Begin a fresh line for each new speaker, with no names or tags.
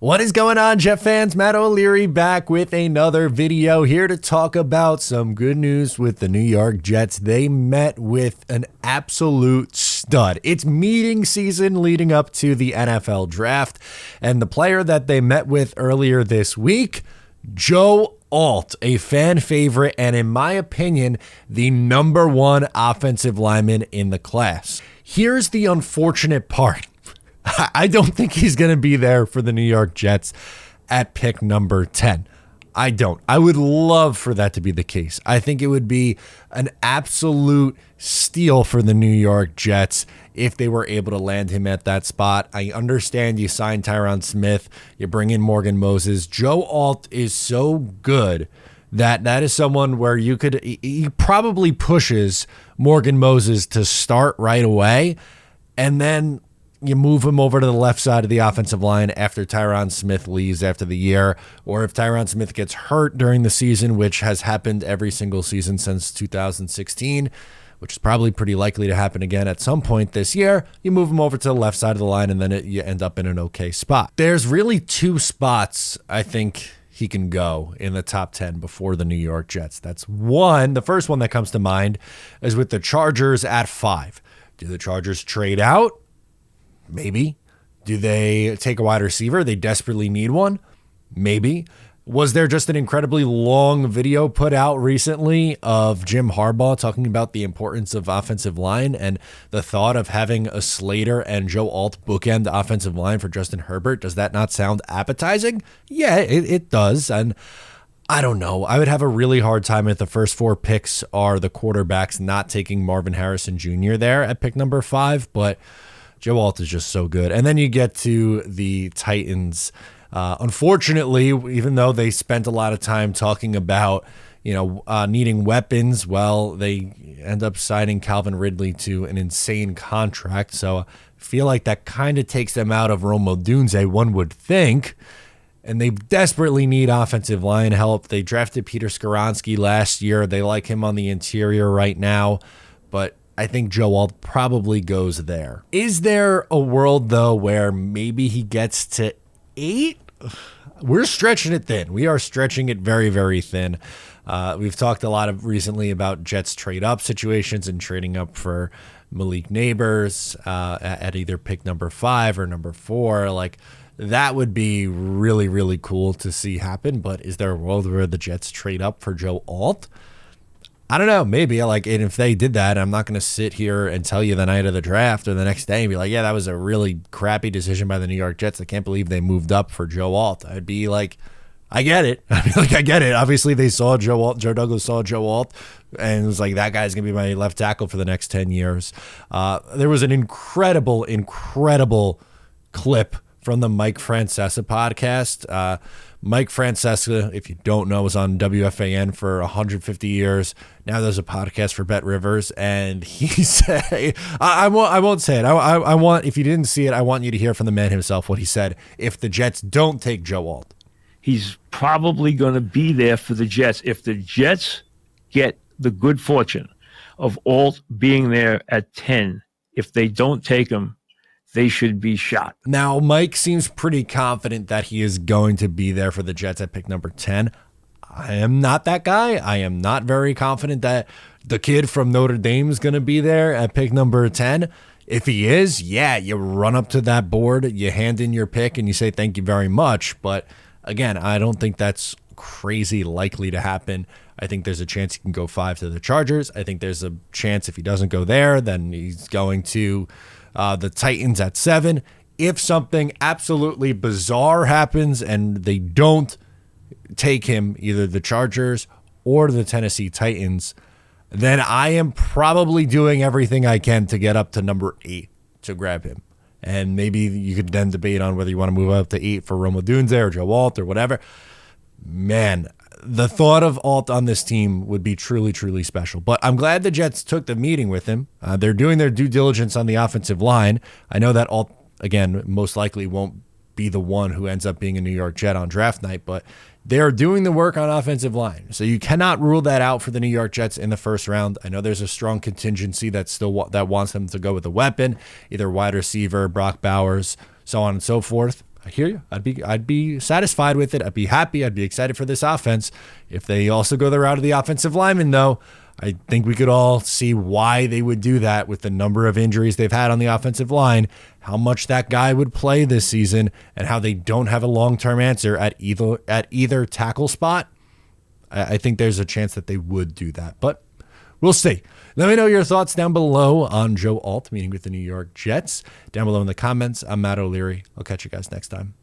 What is going on, Jet fans? Matt O'Leary back with another video here to talk about some good news with the New York Jets. They met with an absolute stud. It's meeting season leading up to the NFL draft, and the player that they met with earlier this week, Joe Alt, a fan favorite, and in my opinion, the number one offensive lineman in the class. Here's the unfortunate part. I don't think he's going to be there for the New York Jets at pick number 10. I don't. I would love for that to be the case. I think it would be an absolute steal for the New York Jets if they were able to land him at that spot. I understand you signed Tyron Smith, you bring in Morgan Moses. Joe Alt is so good that is someone where he probably pushes Morgan Moses to start right away, and then you move him over to the left side of the offensive line after Tyron Smith leaves after the year, or if Tyron Smith gets hurt during the season, which has happened every single season since 2016, which is probably pretty likely to happen again at some point this year, you move him over to the left side of the line, and then you end up in an okay spot. There's really two spots I think he can go in the top 10 before the New York Jets. That's one. The first one that comes to mind is with the Chargers at 5. Do the Chargers trade out? Maybe. Do they take a wide receiver? They desperately need one? Maybe. Was there just an incredibly long video put out recently of Jim Harbaugh talking about the importance of offensive line and the thought of having a Slater and Joe Alt bookend the offensive line for Justin Herbert? Does that not sound appetizing? Yeah, it does. And I don't know. I would have a really hard time if the first 4 picks are the quarterbacks not taking Marvin Harrison Jr. there at pick number 5, but Joe Alt is just so good. And then you get to the Titans. Unfortunately, even though they spent a lot of time talking about, needing weapons, well, they end up signing Calvin Ridley to an insane contract. So I feel like that kind of takes them out of Rome Odunze, one would think. And they desperately need offensive line help. They drafted Peter Skoronski last year. They like him on the interior right now, but I think Joe Alt probably goes there. Is there a world, though, where maybe he gets to 8? We're stretching it thin. We are stretching it very, very thin. We've talked a lot recently about Jets trade-up situations and trading up for Malik Neighbors at either pick number 5 or number 4. Like, that would be really, really cool to see happen. But is there a world where the Jets trade up for Joe Alt? I don't know. Maybe. And if they did that, I'm not going to sit here and tell you the night of the draft or the next day and be like, yeah, that was a really crappy decision by the New York Jets. I can't believe they moved up for Joe Alt. I'd be like, I get it. I get it. Obviously, they saw Joe Alt. Joe Douglas saw Joe Alt, and it was like, that guy's going to be my left tackle for the next 10 years. There was an incredible clip from the Mike Francesa podcast. Mike Francesa, if you don't know, was on WFAN for 150 years. Now there's a podcast for Bet Rivers, and he said, I won't say it. I want, if you didn't see it, I want you to hear from the man himself what he said if the Jets don't take Joe Alt.
He's probably going to be there for the Jets. If the Jets get the good fortune of Alt being there at 10, if they don't take him, they should be shot.
Now, Mike seems pretty confident that he is going to be there for the Jets at pick number 10. I am not that guy. I am not very confident that the kid from Notre Dame is going to be there at pick number 10. If he is, yeah, you run up to that board, you hand in your pick, and you say thank you very much. But again, I don't think that's crazy likely to happen. I think there's a chance he can go 5 to the Chargers. I think there's a chance if he doesn't go there, then he's going to the Titans at 7. If something absolutely bizarre happens and they don't take him, either the Chargers or the Tennessee Titans, then I am probably doing everything I can to get up to number 8 to grab him. And maybe you could then debate on whether you want to move up to 8 for Rome Odunze or Joe Alt or whatever. Man, the thought of Alt on this team would be truly, truly special. But I'm glad the Jets took the meeting with him. They're doing their due diligence on the offensive line. I know that Alt, again, most likely won't be the one who ends up being a New York Jet on draft night, but they're doing the work on offensive line. So you cannot rule that out for the New York Jets in the first round. I know there's a strong contingency that wants them to go with a weapon, either wide receiver, Brock Bowers, so on and so forth. I hear you. I'd be satisfied with it. I'd be happy. I'd be excited for this offense. If they also go the route of the offensive lineman, though, I think we could all see why they would do that with the number of injuries they've had on the offensive line, how much that guy would play this season, and how they don't have a long-term answer at either tackle spot. I think there's a chance that they would do that, but we'll see. Let me know your thoughts down below on Joe Alt meeting with the New York Jets. Down below in the comments, I'm Matt O'Leary. I'll catch you guys next time.